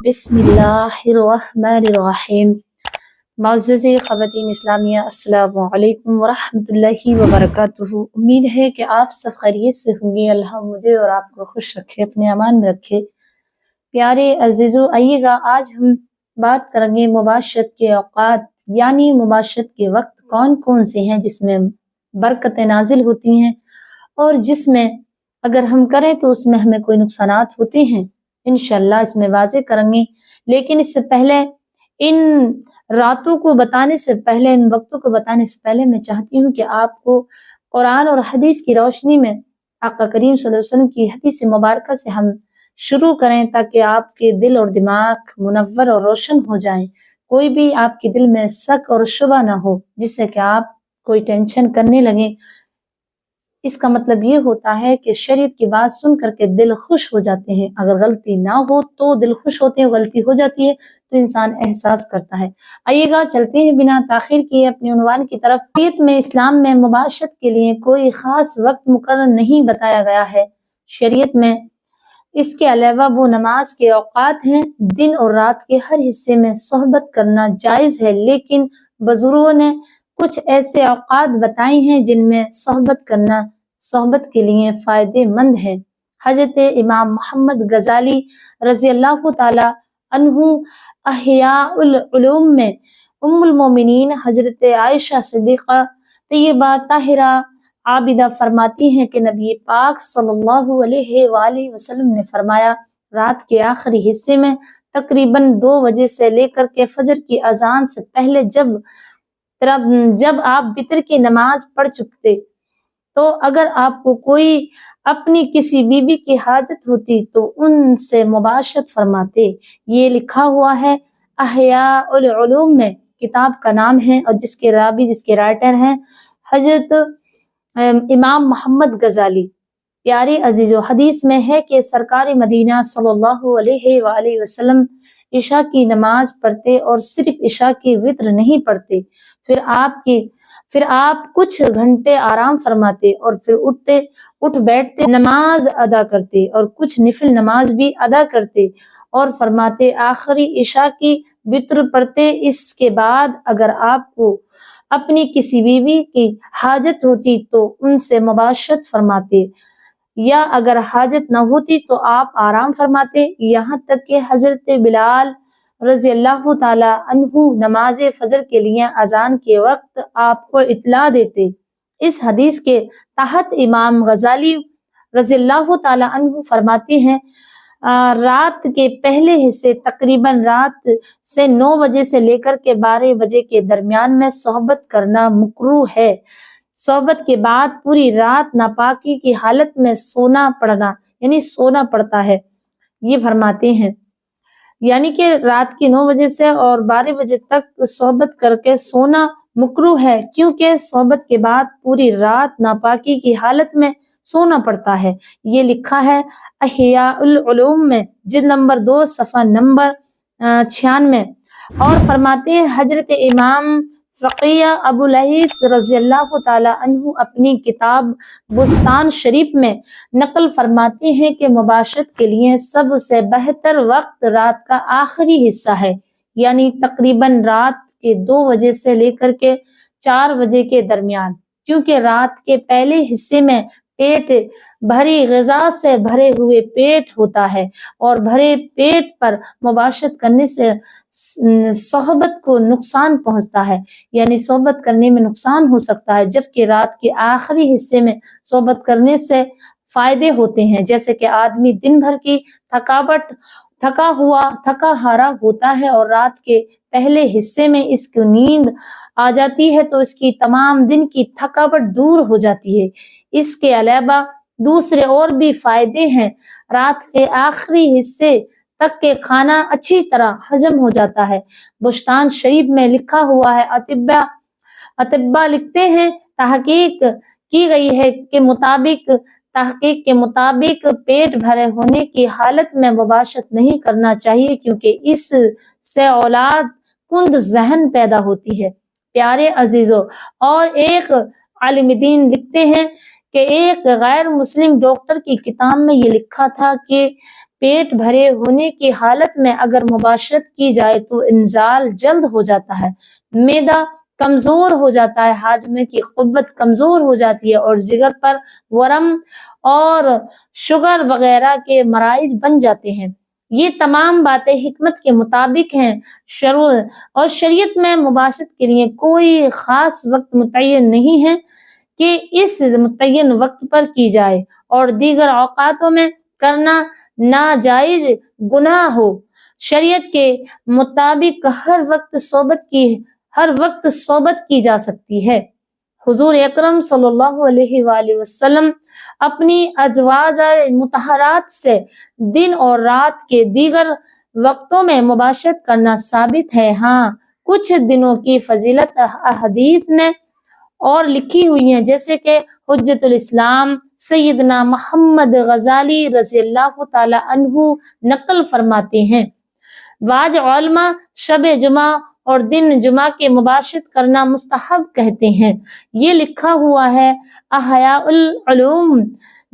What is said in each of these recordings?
بسم اللہ الرحمن الرحیم۔ معزز خواتین اسلامیہ، السلام علیکم ورحمۃ اللہ وبرکاتہ۔ امید ہے کہ آپ سب خیریت سے ہوں گے۔ اللہ مجھے اور آپ کو خوش رکھے، اپنے امان میں رکھے۔ پیارے عزیزو، آئیے گا آج ہم بات کریں گے مباشرت کے اوقات، یعنی مباشرت کے وقت کون کون سے ہیں جس میں برکتیں نازل ہوتی ہیں اور جس میں اگر ہم کریں تو اس میں ہمیں کوئی نقصانات ہوتے ہیں۔ انشاءاللہ اس میں واضح کریں گے، لیکن اس سے پہلے ان راتوں کو بتانے سے پہلے، ان وقتوں کو بتانے سے پہلے میں چاہتی ہوں کہ آپ کو قرآن اور حدیث کی روشنی میں آقا کریم صلی اللہ علیہ وسلم کی حدیث مبارکہ سے ہم شروع کریں تاکہ آپ کے دل اور دماغ منور اور روشن ہو جائیں، کوئی بھی آپ کے دل میں شک اور شبہ نہ ہو جس سے کہ آپ کوئی ٹینشن کرنے لگیں۔ اس کا مطلب یہ ہوتا ہے کہ شریعت کی بات سن کر کے دل خوش ہو جاتے ہیں، اگر غلطی نہ ہو تو دل خوش ہوتے ہیں، غلطی ہو جاتی ہے تو انسان احساس کرتا ہے۔ آئیے گا چلتے ہیں بنا تاخیر کیے اپنے عنوان کی طرف۔ شریعت میں، اسلام میں مباشرت کے لیے کوئی خاص وقت مقرر نہیں بتایا گیا ہے۔ شریعت میں اس کے علاوہ وہ نماز کے اوقات ہیں، دن اور رات کے ہر حصے میں صحبت کرنا جائز ہے، لیکن بزرگوں نے کچھ ایسے اوقات بتائے ہیں جن میں صحبت کرنا صحبت کے لیے فائدے مند ہے۔ حضرت امام محمد غزالی رضی اللہ تعالی عنہ احیاء العلوم میں ام المومنین حضرت عائشہ صدیقہ طیبہ طاہرہ عابدہ فرماتی ہیں کہ نبی پاک صلی اللہ علیہ وآلہ وسلم نے فرمایا، رات کے آخری حصے میں تقریباً 2 بجے سے لے کر کے فجر کی اذان سے پہلے جب آپ وتر کی نماز پڑھ چکتے تو اگر آپ کو کوئی اپنی کسی بیوی کی حاجت ہوتی تو ان سے مباشرت فرماتے۔ یہ لکھا ہوا ہے احیاء العلوم میں، کتاب کا نام ہے، اور جس کے راوی، جس کے رائٹر ہیں حضرت امام محمد غزالی۔ پیارے عزیزو، حدیث میں ہے کہ سرکار مدینہ صلی اللہ علیہ وآلہ وسلم عشاء کی نماز پڑھتے اور صرف عشاء کی وتر نہیں پڑھتے، پھر آپ کچھ گھنٹے آرام فرماتے اور پھر اٹھ بیٹھتے، نماز ادا کرتے اور کچھ نفل نماز بھی ادا کرتے اور فرماتے آخری عشاء کی وتر پڑھتے۔ اس کے بعد اگر آپ کو اپنی کسی بیوی کی حاجت ہوتی تو ان سے مباشرت فرماتے، یا اگر حاجت نہ ہوتی تو آپ آرام فرماتے، یہاں تک کہ حضرت بلال رضی اللہ تعالی عنہ نماز فجر کے لیے اذان کے وقت آپ کو اطلاع دیتے۔ اس حدیث کے تحت امام غزالی رضی اللہ تعالی عنہ فرماتے ہیں، رات کے پہلے حصے تقریباً رات سے 9 بجے سے لے کر کے 12 بجے کے درمیان میں صحبت کرنا مکروہ ہے۔ صحبت کے بعد پوری رات ناپاکی کی حالت میں سونا پڑتا ہے۔ یہ فرماتے ہیں یعنی کہ رات کی 9 بجے سے اور 12 بجے تک صحبت کر کے سونا مکروہ ہے، کیونکہ صحبت کے بعد پوری رات ناپاکی کی حالت میں سونا پڑتا ہے۔ یہ لکھا ہے احیاء العلوم میں، جلد نمبر 2 صفحہ نمبر 96۔ اور فرماتے ہیں حضرت امام فقیہ ابو لہیث رضی اللہ تعالی عنہ اپنی کتاب بستان شریف میں نقل فرماتے ہیں کہ مباشرت کے لیے سب سے بہتر وقت رات کا آخری حصہ ہے، یعنی تقریباً رات کے 2 بجے سے لے کر کے 4 بجے کے درمیان، کیونکہ رات کے پہلے حصے میں پیٹ بھری غذا سے بھرے ہوئے پیٹ ہوتا ہے اور بھرے پیٹ پر مباشرت کرنے سے صحبت کو نقصان پہنچتا ہے، یعنی صحبت کرنے میں نقصان ہو سکتا ہے، جبکہ رات کے آخری حصے میں صحبت کرنے سے فائدے ہوتے ہیں، جیسے کہ آدمی دن بھر کی تھکا ہارا ہوتا ہے اور رات کے پہلے حصے میں اس کو نیند آ جاتی ہے تو اس کی تمام دن کی تھکاوٹ دور ہو جاتی ہے۔ اس کے علاوہ دوسرے اور بھی فائدے ہیں، رات کے آخری حصے تک کے کھانا اچھی طرح ہضم ہو جاتا ہے۔ بستان شریف میں لکھا ہوا ہے، اطباء لکھتے ہیں تحقیق کی گئی ہے کہ تحقیق کے مطابق پیٹ بھرے ہونے کی حالت میں مباشرت نہیں کرنا چاہیے، کیونکہ اس سے اولاد کند ذہن پیدا ہوتی ہے۔ پیارے عزیزو، اور ایک عالم دین لکھتے ہیں کہ ایک غیر مسلم ڈاکٹر کی کتاب میں یہ لکھا تھا کہ پیٹ بھرے ہونے کی حالت میں اگر مباشرت کی جائے تو انزال جلد ہو جاتا ہے، معدہ کمزور ہو جاتا ہے، ہاضمے کی قوت کمزور ہو جاتی ہے اور جگر پر ورم اور شوگر وغیرہ کے مراض بن جاتے ہیں۔ یہ تمام باتیں حکمت کے مطابق ہیں اور شریعت میں مباشرت کے لیے کوئی خاص وقت متعین نہیں ہے کہ اس متعین وقت پر کی جائے اور دیگر اوقاتوں میں کرنا ناجائز گناہ ہو۔ شریعت کے مطابق ہر وقت صحبت کی جا سکتی ہے۔ حضور اکرم صلی اللہ علیہ وآلہ وسلم اپنی ازواج مطہرات سے دن اور رات کے دیگر وقتوں میں مباشرت کرنا ثابت ہے۔ ہاں، کچھ دنوں کی فضیلت احادیث میں اور لکھی ہوئی ہیں، جیسے کہ حجت الاسلام سیدنا محمد غزالی رضی اللہ تعالی عنہ نقل فرماتے ہیں، بعض علماء شب جمعہ اور دن جمعہ کے مباشرت کرنا مستحب کہتے ہیں۔ یہ لکھا ہوا ہے احیاء العلوم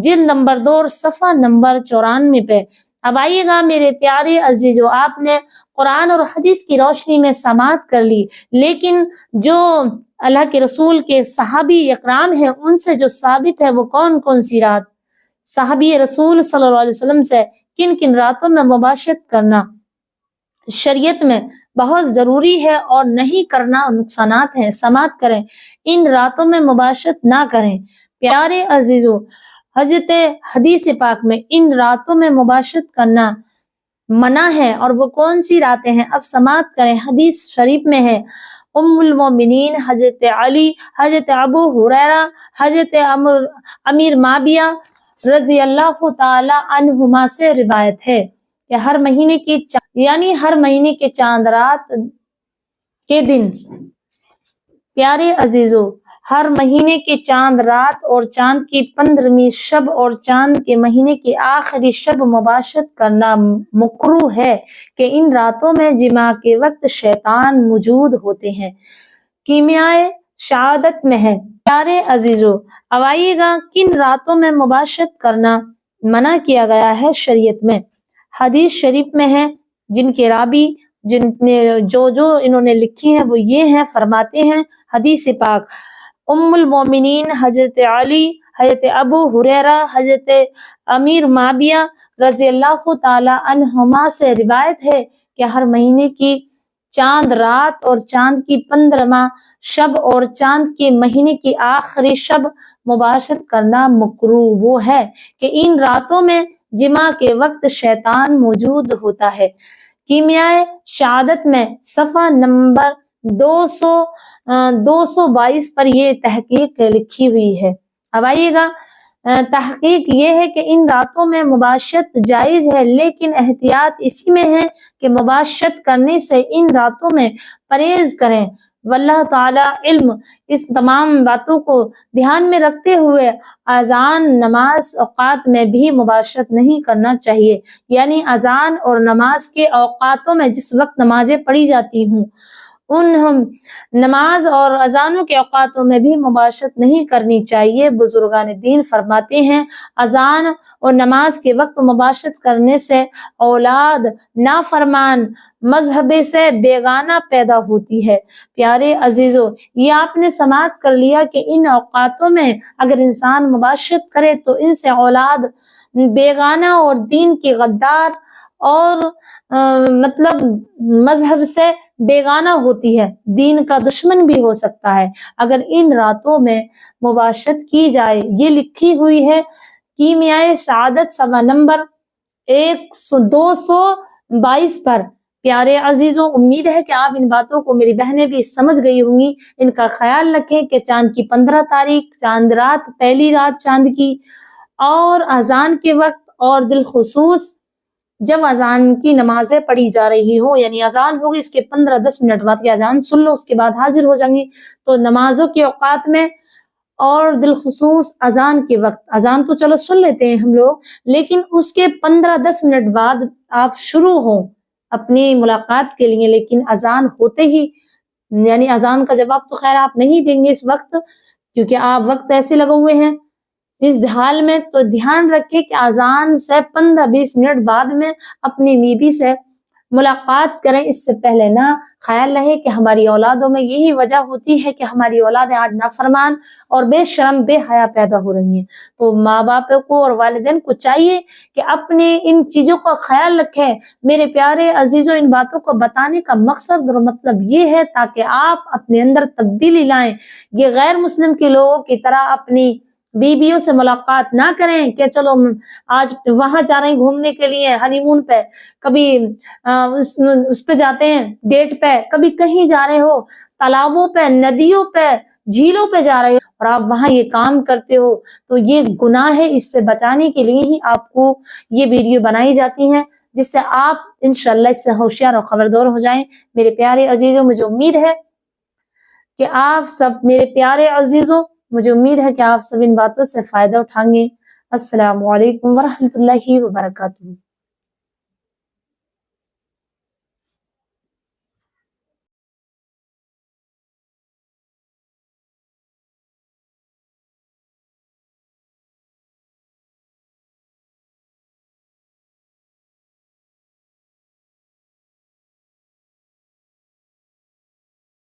جلد نمبر 2 صفحہ نمبر 94 پہ۔ اب آئیے گا میرے پیارے عزیزو، آپ نے قرآن اور حدیث کی روشنی میں سماعت کر لی، لیکن جو اللہ کے رسول کے صحابی اکرام ہیں ان سے جو ثابت ہے وہ کون کون سی رات؟ صحابی رسول صلی اللہ علیہ وسلم سے کن کن راتوں میں مباشرت کرنا شریعت میں بہت ضروری ہے اور نہیں کرنا نقصانات ہیں، سماعت کریں، ان راتوں میں مباشرت نہ کریں۔ پیارے عزیزو، حضرت حدیث پاک میں ان راتوں میں مباشرت کرنا منع ہے، اور وہ کون سی راتیں ہیں؟ اب سماعت کریں، حدیث شریف میں ہے ام المومنین حضرت علی، حضرت ابو ہریرہ، حضرت امیر معاویہ رضی اللہ تعالی عنہما سے روایت ہے کہ ہر مہینے کے چاند رات کے دن، پیارے عزیزو، ہر مہینے کے چاند رات اور چاند کی 15ویں شب اور چاند کے مہینے کی آخری شب مباشرت کرنا مکروہ ہے کہ ان راتوں میں جمعہ کے وقت شیطان موجود ہوتے ہیں، کیمیائے شہادت میں ہے۔ پیارے عزیزو، اب آئیے گا کن راتوں میں مباشرت کرنا منع کیا گیا ہے شریعت میں۔ حدیث شریف میں ہے، جن کے راوی جو انہوں نے لکھی ہیں وہ یہ ہیں، فرماتے ہیں حدیث پاک ام المومنین حضرت علی، حضرت ابو ہریرہ، حضرت امیر معاویہ رضی اللہ تعالی عنہما سے روایت ہے کہ ہر مہینے کی چاند رات اور چاند کی 15واں شب اور چاند کے مہینے کی آخری شب مباشرت کرنا مکروہ وہ ہے کہ ان راتوں میں جمعہ کے وقت شیطان موجود ہوتا ہے۔ کیمیائے شہادت میں صفحہ نمبر 222 پر یہ تحقیق لکھی ہوئی ہے۔ اب آئیے گا، تحقیق یہ ہے کہ ان راتوں میں مباشرت جائز ہے، لیکن احتیاط اسی میں ہے کہ مباشرت کرنے سے ان راتوں میں پرہیز کریں۔ واللہ تعالی علم، اس تمام باتوں کو دھیان میں رکھتے ہوئے اذان نماز اوقات میں بھی مباشرت نہیں کرنا چاہیے، یعنی اذان اور نماز کے اوقاتوں میں جس وقت نمازیں پڑھی جاتی ہوں ان نماز اور اذانوں کے اوقاتوں میں بھی مباشرت نہیں کرنی چاہیے۔ بزرگان دین فرماتے ہیں اذان اور نماز کے وقت مباشرت کرنے سے اولاد نافرمان مذہب سے بیگانہ پیدا ہوتی ہے۔ پیارے عزیزو، یہ آپ نے سماعت کر لیا کہ ان اوقاتوں میں اگر انسان مباشرت کرے تو ان سے اولاد بیگانہ اور دین کی غدار اور مطلب مذہب سے بیگانہ ہوتی ہے، دین کا دشمن بھی ہو سکتا ہے اگر ان راتوں میں مباشرت کی جائے۔ یہ لکھی ہوئی ہے کیمیائے شہادت صفحہ نمبر 222 پر۔ پیارے عزیزوں، امید ہے کہ آپ ان باتوں کو میری بہنیں بھی سمجھ گئی ہوں گی۔ ان کا خیال رکھیں کہ چاند کی 15 تاریخ چاند رات، پہلی رات چاند کی، اور اذان کے وقت، اور بالخصوص جب اذان کی نمازیں پڑھی جا رہی ہوں، یعنی اذان ہوگی اس کے 15-10 منٹ بعد کی اذان سن لو، اس کے بعد حاضر ہو جائیں گی، تو نمازوں کے اوقات میں اور بالخصوص اذان کے وقت، اذان تو چلو سن لیتے ہیں ہم لوگ، لیکن اس کے 15-10 منٹ بعد آپ شروع ہوں اپنی ملاقات کے لیے، لیکن اذان ہوتے ہی، یعنی اذان کا جواب تو خیر آپ نہیں دیں گے اس وقت، کیونکہ آپ وقت ایسے لگے ہوئے ہیں اس حال میں تو دھیان رکھے کہ اذان سے 15-20 منٹ بعد میں اپنی بیوی سے ملاقات کریں، اس سے پہلے نہ۔ خیال رہے کہ ہماری اولادوں میں یہی وجہ ہوتی ہے کہ ہماری اولادیں آج نافرمان اور بے شرم بے حیا پیدا ہو رہی ہیں۔ تو ماں باپ کو اور والدین کو چاہیے کہ اپنے ان چیزوں کا خیال رکھیں۔ میرے پیارے عزیزوں، ان باتوں کو بتانے کا مقصد اور مطلب یہ ہے تاکہ آپ اپنے اندر تبدیلی لائیں، یہ غیر مسلم کے لوگوں کی طرح اپنی بیویوں سے ملاقات نہ کریں کہ چلو آج وہاں جا رہے ہیں گھومنے کے لیے ہنی مون پہ، کبھی اس پہ جاتے ہیں ڈیٹ پہ، کبھی کہیں جا رہے ہو تالابوں پہ، ندیوں پہ، جھیلوں پہ جا رہے ہو اور آپ وہاں یہ کام کرتے ہو تو یہ گناہ ہے۔ اس سے بچانے کے لیے ہی آپ کو یہ ویڈیو بنائی جاتی ہیں، جس سے آپ انشاءاللہ اس سے ہوشیار اور خبردار ہو جائیں۔ میرے پیارے عزیزوں، مجھے امید ہے کہ آپ سب، میرے پیارے عزیزوں، مجھے امید ہے کہ آپ سب ان باتوں سے فائدہ اٹھائیں گے۔ السلام علیکم ورحمۃ اللہ وبرکاتہ۔